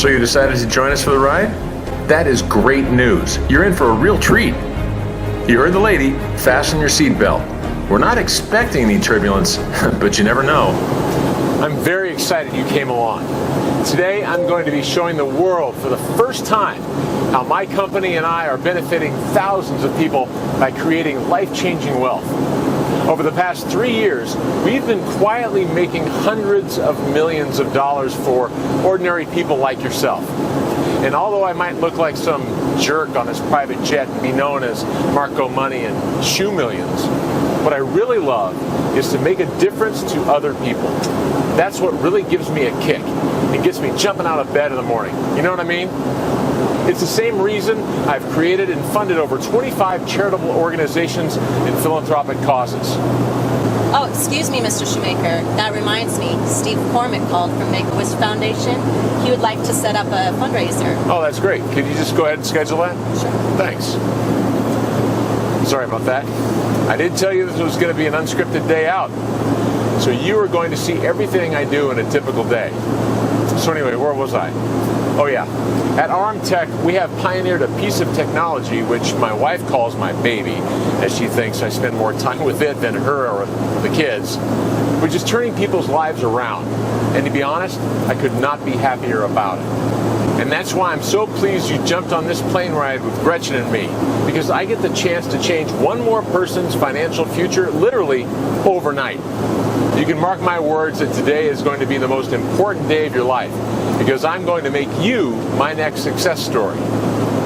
So you decided to join us for the ride? That is great news. You're in for a real treat. You heard the lady. Fasten your seatbelt. We're not expecting any turbulence, but you never know. I'm very excited you came along. Today, I'm going to be showing the world for the first time how my company and I are benefiting thousands of people by creating life-changing wealth. Over the past 3 years, we've been quietly making hundreds of millions of dollars for ordinary people like yourself. And although I might look like some jerk on his private jet and be known as Marco Money and Shoe Millions, what I really love is to make a difference to other people. That's what really gives me a kick. It gets me jumping out of bed in the morning. You know what I mean? It's the same reason I've created and funded over 25 charitable organizations and philanthropic causes. Oh, excuse me, Mr. Shoemaker. That reminds me. Steve Cormick called from Make-A-Wish Foundation. He would like to set up a fundraiser. Oh, that's great. Could you just go ahead and schedule that? Sure. Thanks. Sorry about that. I did tell you this was going to be an unscripted day out. So you are going to see everything I do in a typical day. So anyway, where was I? Oh yeah. At ArmTech, we have pioneered a piece of technology which my wife calls my baby, as she thinks I spend more time with it than her or the kids, which is turning people's lives around. And to be honest, I could not be happier about it. And that's why I'm so pleased you jumped on this plane ride with Gretchen and me, because I get the chance to change one more person's financial future literally overnight. You can mark my words that today is going to be the most important day of your life, because I'm going to make you my next success story.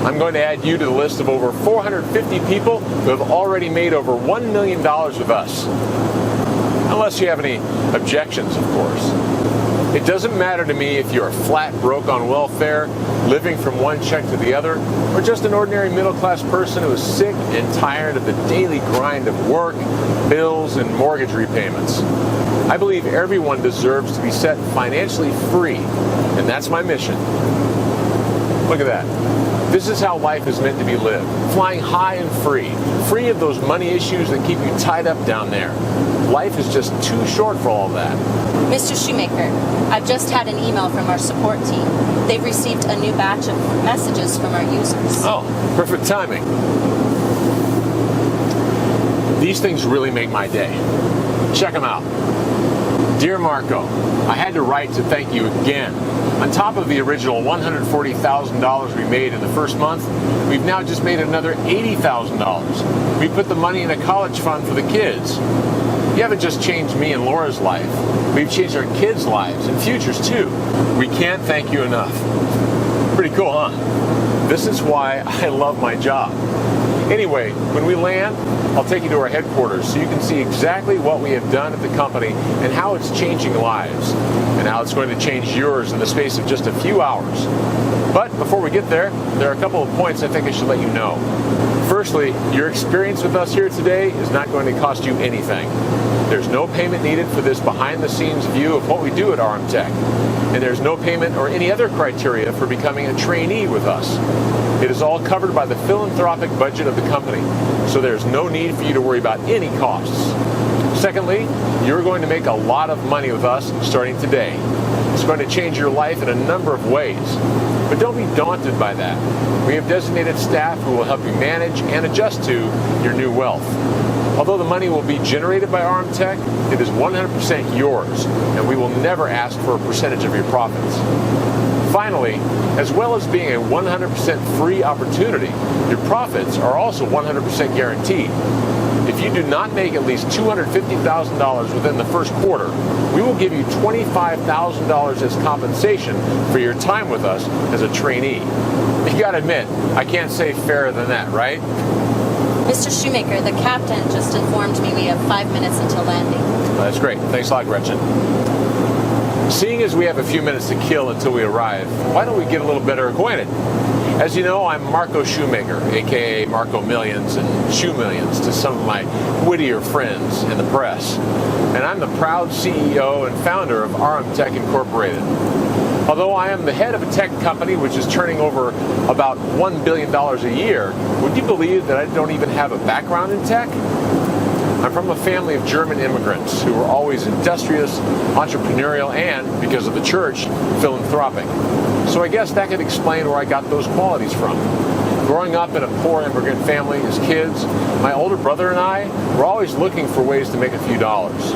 I'm going to add you to the list of over 450 people who have already made over $1 million with us. Unless you have any objections, of course. It doesn't matter to me if you're flat broke on welfare, living from one check to the other, or just an ordinary middle-class person who is sick and tired of the daily grind of work, bills, and mortgage repayments. I believe everyone deserves to be set financially free, and that's my mission. Look at that. This is how life is meant to be lived, flying high and free of those money issues that keep you tied up down there. Life is just too short for all of that. Mr. Shoemaker, I've just had an email from our support team. They've received a new batch of messages from our users. Oh, perfect timing. These things really make my day. Check them out. Dear Marco, I had to write to thank you again. On top of the original $140,000 we made in the first month, we've now just made another $80,000. We put the money in a college fund for the kids. You haven't just changed me and Laura's life. We've changed our kids' lives and futures too. We can't thank you enough. Pretty cool, huh? This is why I love my job. Anyway, when we land, I'll take you to our headquarters so you can see exactly what we have done at the company and how it's changing lives, and how it's going to change yours in the space of just a few hours. But before we get there are a couple of points I think I should let you know. Firstly, your experience with us here today is not going to cost you anything. There's no payment needed for this behind-the-scenes view of what we do at ArmTech, and there's no payment or any other criteria for becoming a trainee with us. It is all covered by the philanthropic budget of the company, so there's no need for you to worry about any costs. Secondly, you're going to make a lot of money with us starting today. It's going to change your life in a number of ways. But don't be daunted by that. We have designated staff who will help you manage and adjust to your new wealth. Although the money will be generated by ArmTech, it is 100% yours, and we will never ask for a percentage of your profits. Finally, as well as being a 100% free opportunity, your profits are also 100% guaranteed. If you do not make at least $250,000 within the first quarter, we will give you $25,000 as compensation for your time with us as a trainee. You gotta admit, I can't say fairer than that, right? Mr. Shoemaker, the captain just informed me we have 5 minutes until landing. That's great. Thanks a lot, Gretchen. Seeing as we have a few minutes to kill until we arrive, why don't we get a little better acquainted? As you know, I'm Marco Shoemaker, aka Marco Millions and Shoe Millions to some of my wittier friends in the press. And I'm the proud CEO and founder of ArmTech Incorporated. Although I am the head of a tech company which is turning over about $1 billion a year, would you believe that I don't even have a background in tech? I'm from a family of German immigrants who were always industrious, entrepreneurial, and, because of the church, philanthropic. So I guess that could explain where I got those qualities from. Growing up in a poor immigrant family as kids, my older brother and I were always looking for ways to make a few dollars.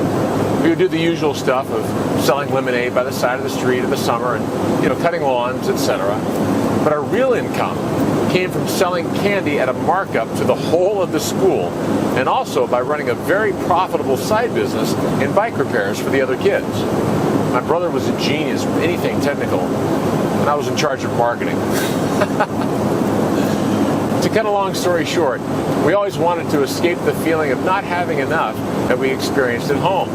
We would do the usual stuff of selling lemonade by the side of the street in the summer and, cutting lawns, etc. But our real income came from selling candy at a markup to the whole of the school, and also by running a very profitable side business in bike repairs for the other kids. My brother was a genius with anything technical, and I was in charge of marketing. To cut a long story short, we always wanted to escape the feeling of not having enough that we experienced at home.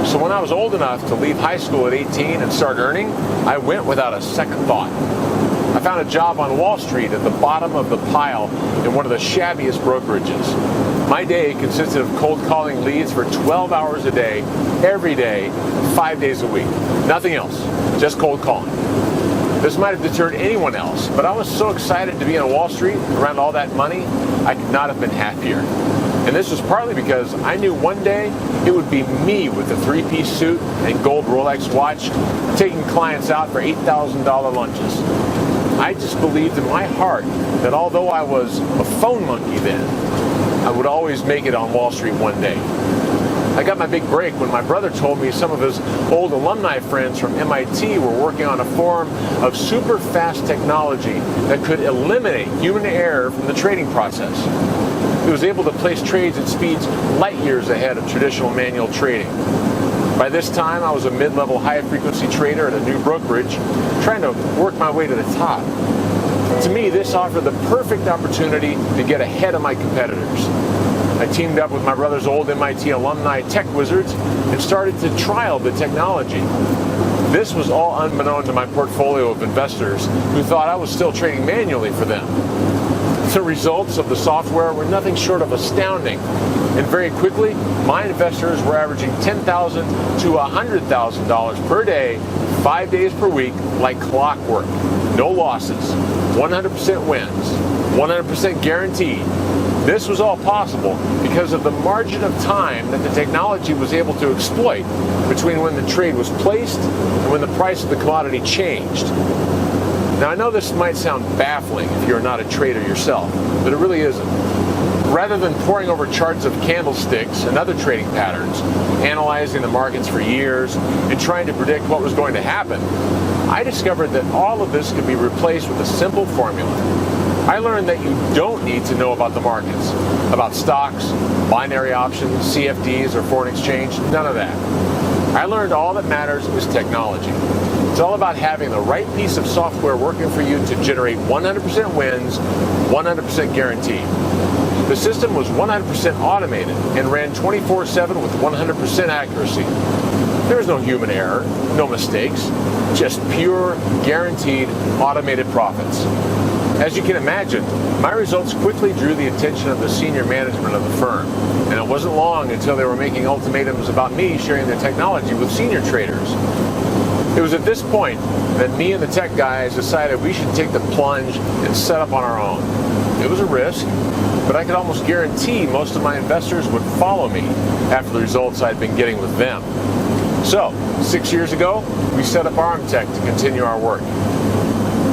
So when I was old enough to leave high school at 18 and start earning, I went without a second thought. I found a job on Wall Street at the bottom of the pile in one of the shabbiest brokerages. My day consisted of cold calling leads for 12 hours a day, every day, 5 days a week. Nothing else, just cold calling. This might have deterred anyone else, but I was so excited to be on Wall Street around all that money, I could not have been happier. And this was partly because I knew one day it would be me with a three-piece suit and gold Rolex watch taking clients out for $8,000 lunches. I just believed in my heart that although I was a phone monkey then, I would always make it on Wall Street one day. I got my big break when my brother told me some of his old alumni friends from MIT were working on a form of super fast technology that could eliminate human error from the trading process. It was able to place trades at speeds light years ahead of traditional manual trading. By this time, I was a mid-level high-frequency trader at a new brokerage, trying to work my way to the top. To me, this offered the perfect opportunity to get ahead of my competitors. I teamed up with my brother's old MIT alumni tech wizards and started to trial the technology. This was all unbeknown to my portfolio of investors who thought I was still trading manually for them. The results of the software were nothing short of astounding, and very quickly, my investors were averaging $10,000 to $100,000 per day, 5 days per week, like clockwork. No losses, 100% wins, 100% guaranteed. This was all possible because of the margin of time that the technology was able to exploit between when the trade was placed and when the price of the commodity changed. Now, I know this might sound baffling if you're not a trader yourself, but it really isn't. Rather than poring over charts of candlesticks and other trading patterns, analyzing the markets for years, and trying to predict what was going to happen, I discovered that all of this could be replaced with a simple formula. I learned that you don't need to know about the markets, about stocks, binary options, CFDs, or foreign exchange, none of that. I learned all that matters is technology. It's all about having the right piece of software working for you to generate 100% wins, 100% guaranteed. The system was 100% automated and ran 24/7 with 100% accuracy. There was no human error, no mistakes, just pure, guaranteed, automated profits. As you can imagine, my results quickly drew the attention of the senior management of the firm, and it wasn't long until they were making ultimatums about me sharing the technology with senior traders. It was at this point that me and the tech guys decided we should take the plunge and set up on our own. It was a risk, but I could almost guarantee most of my investors would follow me after the results I'd been getting with them. So, 6 years ago, we set up ArmTech to continue our work.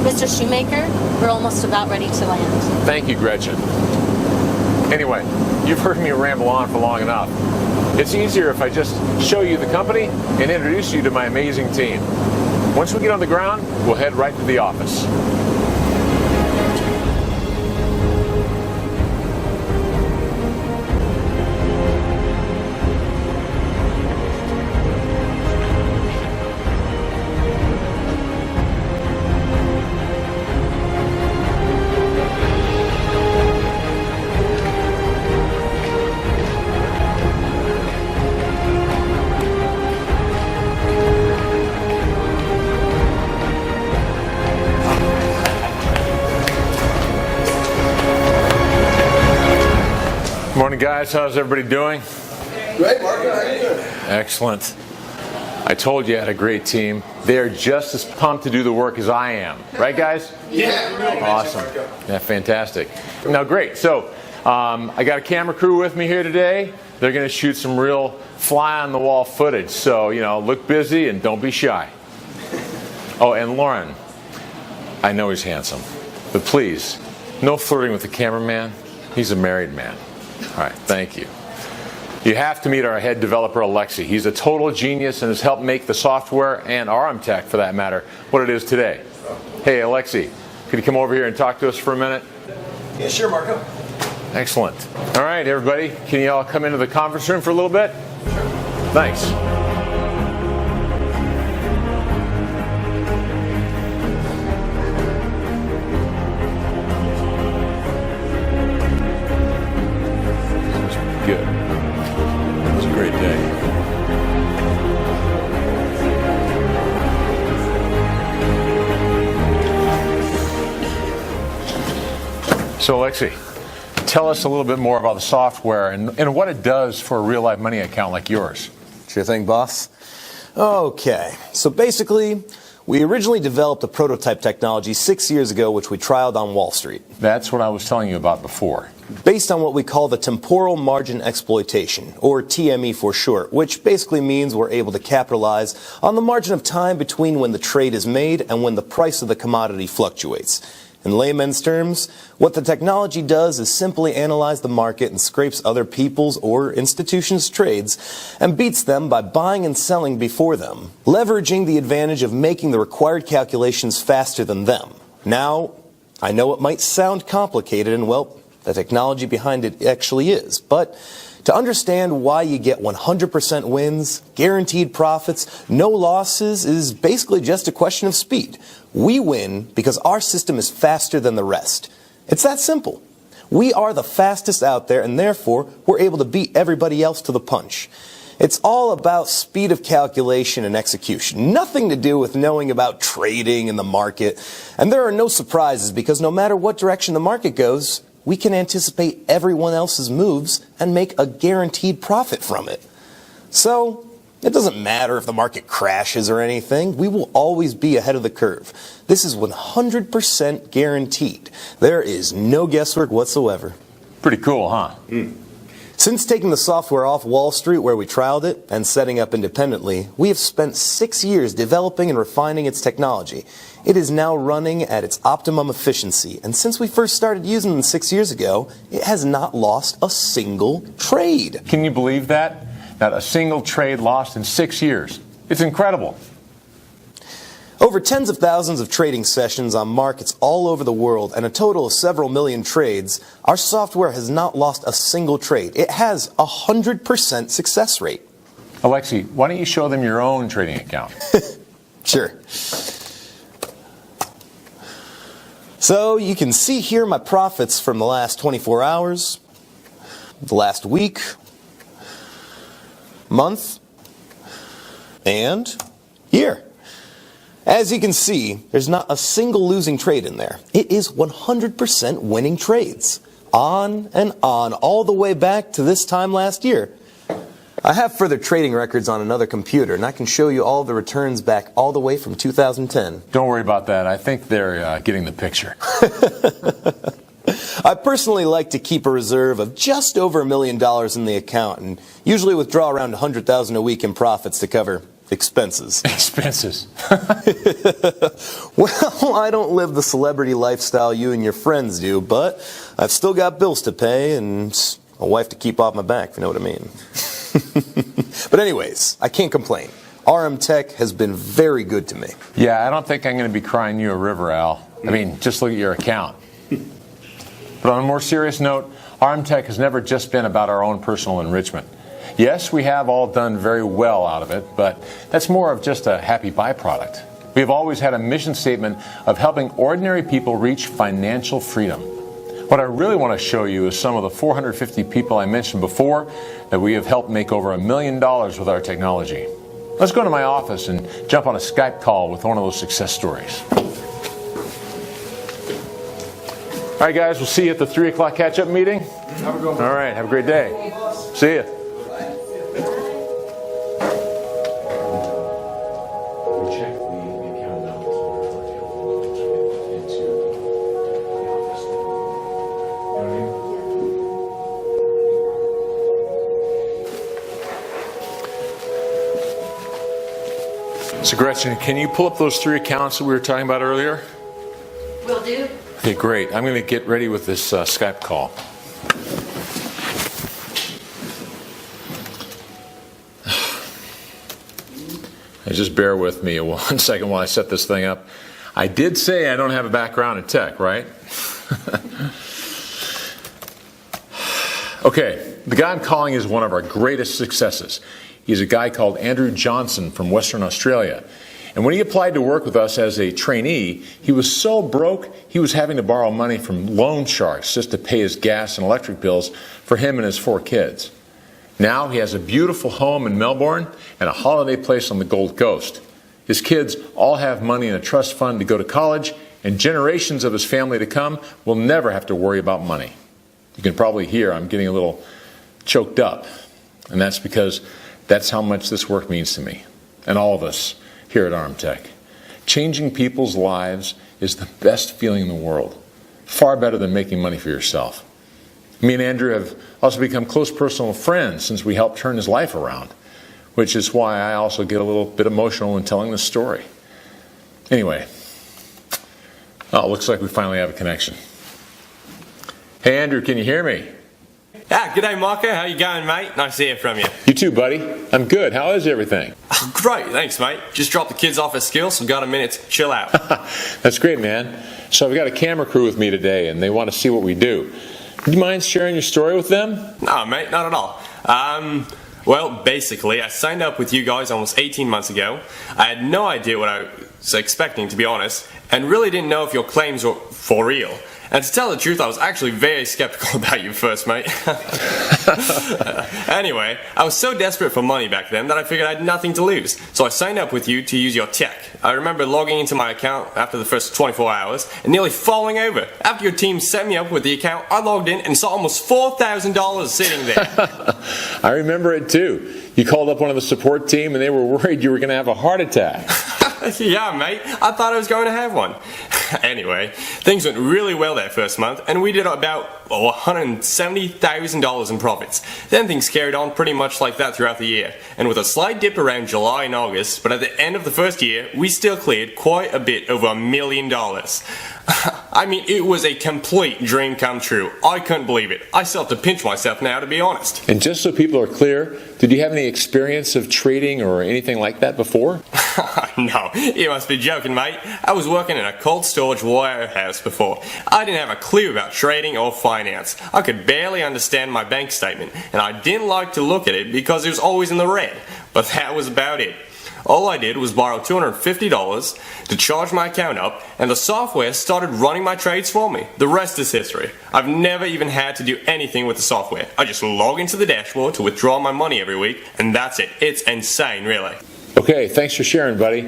Mr. Shoemaker, we're almost about ready to land. Thank you, Gretchen. Anyway, you've heard me ramble on for long enough. It's easier if I just show you the company and introduce you to my amazing team. Once we get on the ground, we'll head right to the office. Morning, guys. How's everybody doing? Great, Marco. How are you doing? Excellent. I told you I had a great team. They are just as pumped to do the work as I am. Right, guys? Yeah. Awesome. Yeah, fantastic. Now, great. So, I got a camera crew with me here today. They're going to shoot some real fly-on-the-wall footage. So, look busy and don't be shy. Oh, and Lauren, I know he's handsome, but please, no flirting with the cameraman. He's a married man. All right, thank you. You have to meet our head developer, Alexi. He's a total genius and has helped make the software, and RMTech for that matter, what it is today. Hey, Alexi, could you come over here and talk to us for a minute? Yeah, sure, Marco. Excellent. All right, everybody, can you all come into the conference room for a little bit? Thanks. Good. It was a great day. So, Alexi, tell us a little bit more about the software and what it does for a real-life money account like yours. Sure thing, boss. Okay, so basically, we originally developed a prototype technology 6 years ago, which we trialed on Wall Street. That's what I was telling you about before. Based on what we call the temporal margin exploitation, or TME for short, which basically means we're able to capitalize on the margin of time between when the trade is made and when the price of the commodity fluctuates. In layman's terms, what the technology does is simply analyze the market and scrapes other people's or institutions' trades and beats them by buying and selling before them, leveraging the advantage of making the required calculations faster than them. Now, I know it might sound complicated, and well, the technology behind it actually is, but to understand why you get 100% wins, guaranteed profits, no losses is basically just a question of speed. We win because our system is faster than the rest. It's that simple. We are the fastest out there, and therefore we're able to beat everybody else to the punch. It's all about speed of calculation and execution. Nothing to do with knowing about trading in the market. And there are no surprises because no matter what direction the market goes, we can anticipate everyone else's moves and make a guaranteed profit from it. So, it doesn't matter if the market crashes or anything. We will always be ahead of the curve. This is 100% guaranteed. There is no guesswork whatsoever. Pretty cool, huh? Since taking the software off Wall Street where we trialed it and setting up independently, we have spent 6 years developing and refining its technology. It is now running at its optimum efficiency, and since we first started using it 6 years ago, it has not lost a single trade. Can you believe that? Not a single trade lost in 6 years. It's incredible. Over tens of thousands of trading sessions on markets all over the world and a total of several million trades, our software has not lost a single trade. It has a 100% success rate. Alexi, why don't you show them your own trading account? Sure. So you can see here my profits from the last 24 hours, the last week, month, and year. As you can see, there's not a single losing trade in there. It is 100% winning trades. On and on, all the way back to this time last year. I have further trading records on another computer, and I can show you all the returns back all the way from 2010. Don't worry about that. I think they're getting the picture. I personally like to keep a reserve of just over $1 million in the account, and usually withdraw around $100,000 a week in profits to cover expenses. Expenses. Well, I don't live the celebrity lifestyle you and your friends do, but I've still got bills to pay and a wife to keep off my back, if you know what I mean. But anyways, I can't complain. RMTech has been very good to me. Yeah, I don't think I'm going to be crying you a river, Al. I mean, just look at your account. But on a more serious note, RMTech has never just been about our own personal enrichment. Yes, we have all done very well out of it, but that's more of just a happy byproduct. We have always had a mission statement of helping ordinary people reach financial freedom. What I really want to show you is some of the 450 people I mentioned before that we have helped make over $1 million with our technology. Let's go to my office and jump on a Skype call with one of those success stories. All right, guys, we'll see you at the 3 o'clock catch-up meeting. Have a good one. All right, have a great day. See you. So Gretchen, can you pull up those 3 accounts that we were talking about earlier? Will do. Okay, great. I'm going to get ready with this Skype call. Just bear with me 1 second while I set this thing up. I did say I don't have a background in tech, right? Okay, the guy I'm calling is one of our greatest successes. He's a guy called Andrew Johnson from Western Australia. And when he applied to work with us as a trainee, he was so broke he was having to borrow money from loan sharks just to pay his gas and electric bills for him and his 4 kids. Now he has a beautiful home in Melbourne and a holiday place on the Gold Coast. His kids all have money in a trust fund to go to college, and generations of his family to come will never have to worry about money. You can probably hear I'm getting a little choked up, and that's because that's how much this work means to me and all of us here at ArmTech. Changing people's lives is the best feeling in the world, far better than making money for yourself. Me and Andrew have also become close personal friends since we helped turn his life around, which is why I also get a little bit emotional in telling this story. Anyway, looks like we finally have a connection. Hey Andrew, can you hear me? Ah, g'day Marco, how you going mate? Nice to hear from you. You too, buddy. I'm good. How is everything? Great, thanks mate. Just dropped the kids off at school, so got a minute to chill out. That's great, man. So I've got a camera crew with me today, and they want to see what we do. Do you mind sharing your story with them? No mate, not at all. Well, basically, I signed up with you guys almost 18 months ago. I had no idea what I was expecting, to be honest, and really didn't know if your claims were for real. And to tell the truth, I was actually very skeptical about you first, mate. Anyway, I was so desperate for money back then that I figured I had nothing to lose. So I signed up with you to use your tech. I remember logging into my account after the first 24 hours and nearly falling over. After your team set me up with the account, I logged in and saw almost $4,000 sitting there. I remember it too. You called up one of the support team and they were worried you were going to have a heart attack. Yeah, mate. I thought I was going to have one. Anyway, things went really well that first month, and we did about $170,000 in profits. Then things carried on pretty much like that throughout the year, and with a slight dip around July and August, but at the end of the first year, we still cleared quite a bit over $1 million. I mean, it was a complete dream come true. I couldn't believe it. I still have to pinch myself now, to be honest. And just so people are clear, did you have any experience of trading or anything like that before? No, you must be joking, mate. I was working in a cold storage warehouse before. I didn't have a clue about trading or finance. I could barely understand my bank statement, and I didn't like to look at it because it was always in the red. But that was about it. All I did was borrow $250 to charge my account up, and the software started running my trades for me. The rest is history. I've never even had to do anything with the software. I just log into the dashboard to withdraw my money every week, and that's it. It's insane, really. Okay, thanks for sharing, buddy.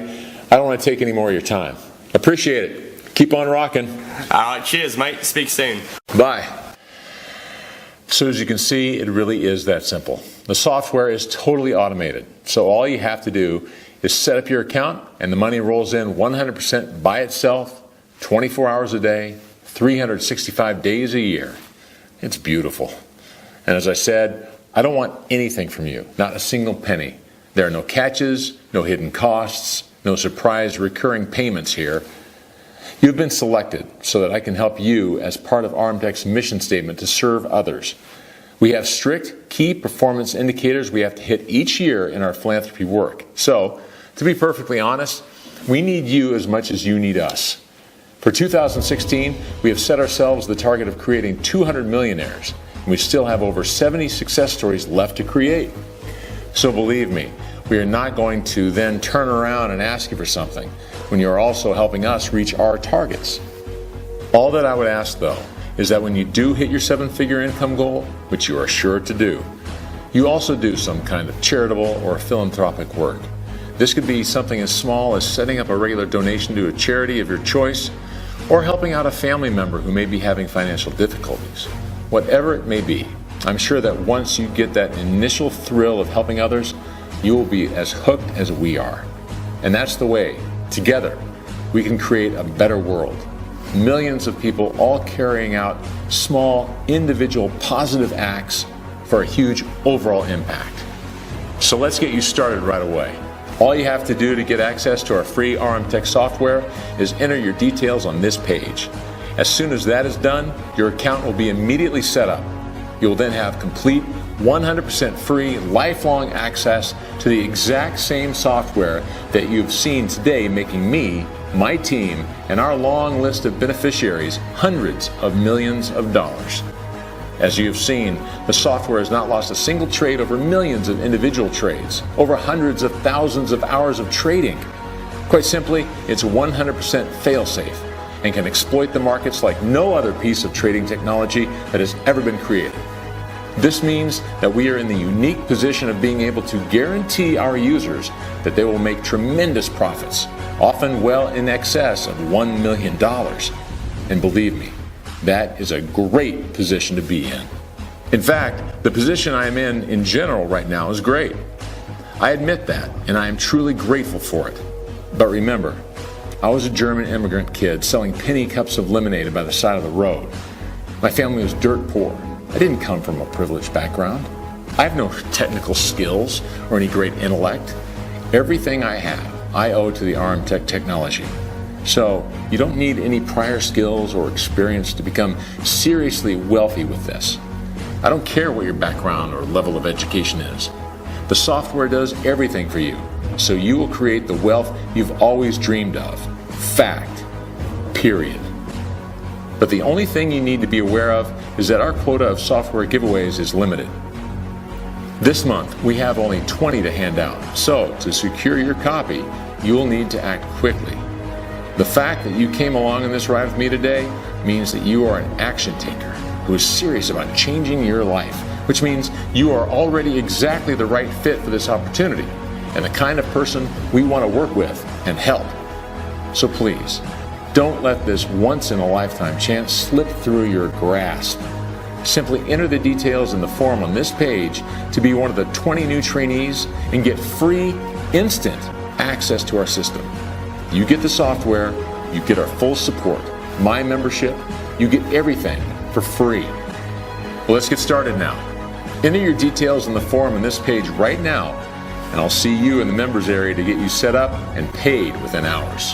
I don't want to take any more of your time. Appreciate it. Keep on rocking. Alright, cheers, mate. Speak soon. Bye. So as you can see, it really is that simple. The software is totally automated. So all you have to do is set up your account and the money rolls in 100% by itself, 24 hours a day, 365 days a year. It's beautiful. And as I said, I don't want anything from you, not a single penny. There are no catches, no hidden costs, no surprise recurring payments here. You've been selected so that I can help you as part of ArmTech's mission statement to serve others. We have strict key performance indicators we have to hit each year in our philanthropy work. So, to be perfectly honest, we need you as much as you need us. For 2016, we have set ourselves the target of creating 200 millionaires, and we still have over 70 success stories left to create. So believe me, we are not going to then turn around and ask you for something when you are also helping us reach our targets. All that I would ask, though, is that when you do hit your 7-figure income goal, which you are sure to do, you also do some kind of charitable or philanthropic work. This could be something as small as setting up a regular donation to a charity of your choice, or helping out a family member who may be having financial difficulties. Whatever it may be, I'm sure that once you get that initial thrill of helping others, you will be as hooked as we are. And that's the way, together, we can create a better world. Millions of people all carrying out small, individual, positive acts for a huge overall impact. So let's get you started right away. All you have to do to get access to our free RM Tech software is enter your details on this page. As soon as that is done, your account will be immediately set up. You will then have complete 100% free, lifelong access to the exact same software that you've seen today, making me, my team, and our long list of beneficiaries hundreds of millions of dollars. As you have seen, the software has not lost a single trade over millions of individual trades, over hundreds of thousands of hours of trading. Quite simply, it's 100% fail-safe and can exploit the markets like no other piece of trading technology that has ever been created. This means that we are in the unique position of being able to guarantee our users that they will make tremendous profits, often well in excess of $1 million. And believe me, that is a great position to be in. In fact, the position I am in general right now is great. I admit that, and I am truly grateful for it. But remember, I was a German immigrant kid selling penny cups of lemonade by the side of the road. My family was dirt poor. I didn't come from a privileged background. I have no technical skills or any great intellect. Everything I have, I owe to the RM Tech technology. So you don't need any prior skills or experience to become seriously wealthy with this. I don't care what your background or level of education is. The software does everything for you, so you will create the wealth you've always dreamed of. Fact. Period. But the only thing you need to be aware of is that our quota of software giveaways is limited. This month, we have only 20 to hand out, so to secure your copy, you will need to act quickly. The fact that you came along on this ride with me today means that you are an action taker who is serious about changing your life, which means you are already exactly the right fit for this opportunity and the kind of person we want to work with and help. So please, don't let this once-in-a-lifetime chance slip through your grasp. Simply enter the details in the form on this page to be one of the 20 new trainees and get free, instant access to our system. You get the software, you get our full support, my membership, you get everything for free. Well, let's get started now. Enter your details in the form on this page right now, and I'll see you in the members area to get you set up and paid within hours.